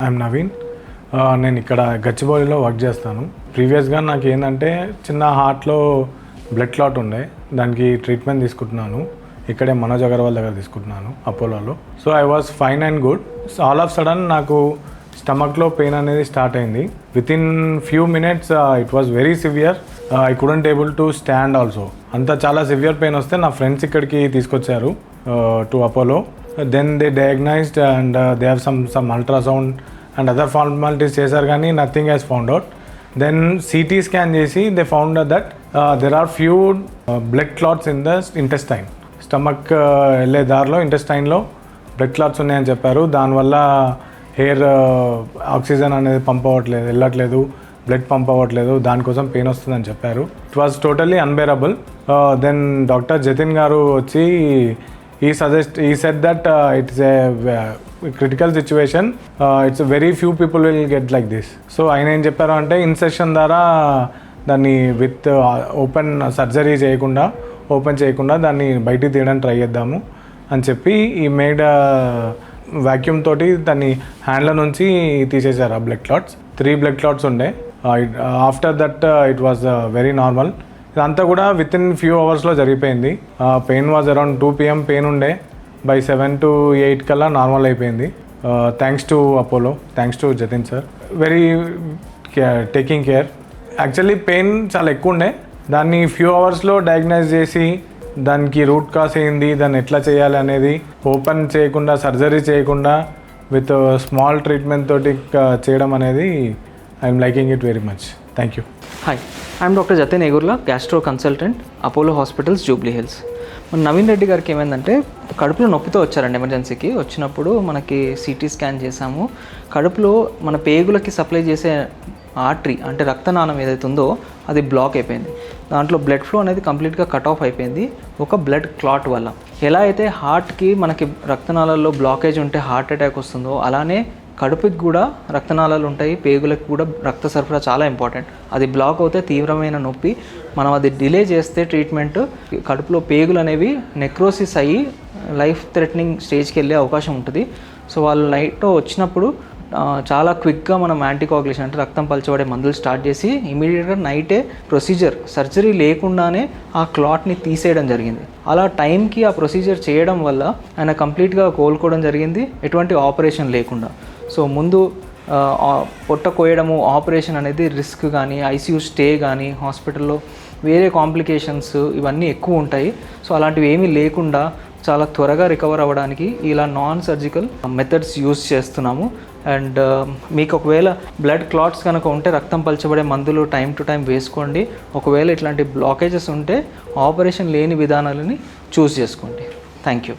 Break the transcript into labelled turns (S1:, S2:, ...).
S1: I'm Naveen. నేను ఇక్కడ గచ్చిబౌలిలో work చేస్తాను. ప్రీవియస్గా నాకు ఏంటంటే చిన్న హార్ట్లో బ్లడ్ క్లాట్ ఉండే, దానికి ట్రీట్మెంట్ తీసుకుంటున్నాను. ఇక్కడే మనోజ్ అగర్వాల్ దగ్గర తీసుకుంటున్నాను అపోలోలో. So I was fine and good. So all of sudden నాకు స్టమక్లో పెయిన్ అనేది స్టార్ట్ అయింది. With in few minutes it was very severe. I couldn't able to stand also. అంత చాలా సివియర్ పెయిన్ వస్తే నా ఫ్రెండ్స్ ఇక్కడికి తీసుకొచ్చారు to Apollo. Then they diagnosed and they have some ultrasound and other formalities చేశారు కానీ nothing has found out. Then CT scan చేసి they found that there are few blood clots in the intestine. Stomach వెళ్ళే దారిలో ఇంటెస్టైన్లో blood clots ఉన్నాయని చెప్పారు. దానివల్ల hair oxygen అనేది వెళ్ళట్లేదు, బ్లడ్ పంప్ అవ్వట్లేదు, దానికోసం పెయిన్ వస్తుందని చెప్పారు. It was totally unbearable. Then doctor Jatin గారు వచ్చి he said that it's a critical situation. It's a very few people will get like this. So ఆయన ఏం చెప్పారు అంటే ఇన్సెషన్ ద్వారా దాన్ని విత్ ఓపెన్ సర్జరీ చేయకుండా దాన్ని బయటికి తీయడానికి ట్రై చేద్దాము అని చెప్పి ఈ మేడ్ వాక్యూమ్ తోటి దాన్ని హ్యాండ్ల నుంచి తీసేశారు ఆ బ్లడ్ క్లాట్స్. 3 బ్లడ్ క్లాట్స్ ఉండే. After that it was very normal. ఇదంతా కూడా విత్ ఇన్ ఫ్యూ అవర్స్లో జరిగిపోయింది. Pain was around 2 PM pain ఉండే. బై 7 to 8 కల్లా నార్మల్ అయిపోయింది. Thanks to Apollo, thanks to Jatin sir, very taking care. Actually pain చాలా ఎక్కువ ఉండే. దాన్ని ఫ్యూ అవర్స్లో డయాగ్నైజ్ చేసి దానికి రూట్ కాజ్ ఏంది, దాన్ని ఎట్లా చేయాలి అనేది ఓపెన్ చేయకుండా, సర్జరీ చేయకుండా విత్ స్మాల్ ట్రీట్మెంట్ తోటి చేయడం అనేది I'm liking it very much. Thank you.
S2: Hi, I'm doctor Jatin Egurla, gastro consultant, Apollo hospitals, Jubilee Hills. మన నవీన్ రెడ్డి గారికి ఏమైందంటే కడుపులో నొప్పితో వచ్చారండి. ఎమర్జెన్సీకి వచ్చినప్పుడు మనకి సిటీ స్కాన్ చేసాము. కడుపులో మన పేగులకి సప్లై చేసే ఆర్టరీ అంటే రక్తనాళం ఏదైతే ఉందో అది బ్లాక్ అయిపోయింది. దాంట్లో బ్లడ్ ఫ్లో అనేది కంప్లీట్గా కట్ ఆఫ్ అయిపోయింది ఒక బ్లడ్ క్లాట్ వల్ల. ఎలా అయితే హార్ట్కి మనకి రక్తనాళాల్లో బ్లాకేజ్ ఉంటే హార్ట్ అటాక్ వస్తుందో అలానే కడుపుకి కూడా రక్తనాళాలు ఉంటాయి, పేగులకు కూడా రక్త సరఫరా చాలా ఇంపార్టెంట్. అది బ్లాక్ అవుతే తీవ్రమైన నొప్పి. మనం అది డిలే చేస్తే ట్రీట్మెంట్ కడుపులో పేగులు అనేవి నెక్రోసిస్ అయ్యి లైఫ్ థ్రెటనింగ్ స్టేజ్కి వెళ్ళే అవకాశం ఉంటుంది. సో వాళ్ళు నైట్లో వచ్చినప్పుడు చాలా క్విక్గా మనం యాంటీకోగులేషన్ అంటే రక్తం పలచబడే మందులు స్టార్ట్ చేసి ఇమీడియట్గా నైటే ప్రొసీజర్ సర్జరీ లేకుండానే ఆ క్లాట్ని తీసేయడం జరిగింది. అలా టైంకి ఆ ప్రొసీజర్ చేయడం వల్ల ఆయన కంప్లీట్గా కోలుకోవడం జరిగింది, ఎటువంటి ఆపరేషన్ లేకుండా. సో ముందు పొట్ట కోయడము, ఆపరేషన్ అనేది రిస్క్ కానీ, ఐసీయూ స్టే కానీ, హాస్పిటల్లో వేరే కాంప్లికేషన్స్ ఇవన్నీ ఎక్కువ ఉంటాయి. సో అలాంటివి ఏమీ లేకుండా చాలా త్వరగా రికవర్ అవ్వడానికి ఇలా నాన్ సర్జికల్ మెథడ్స్ యూజ్ చేస్తున్నాము. అండ్ మీకు ఒకవేళ బ్లడ్ క్లాట్స్ కనుక ఉంటే రక్తం పలచబడే మందులు టైం టు టైం వేసుకోండి. ఒకవేళ ఇట్లాంటి బ్లాకేజెస్ ఉంటే ఆపరేషన్ లేని విధానాలని చూస్ చేసుకోండి. Thank you.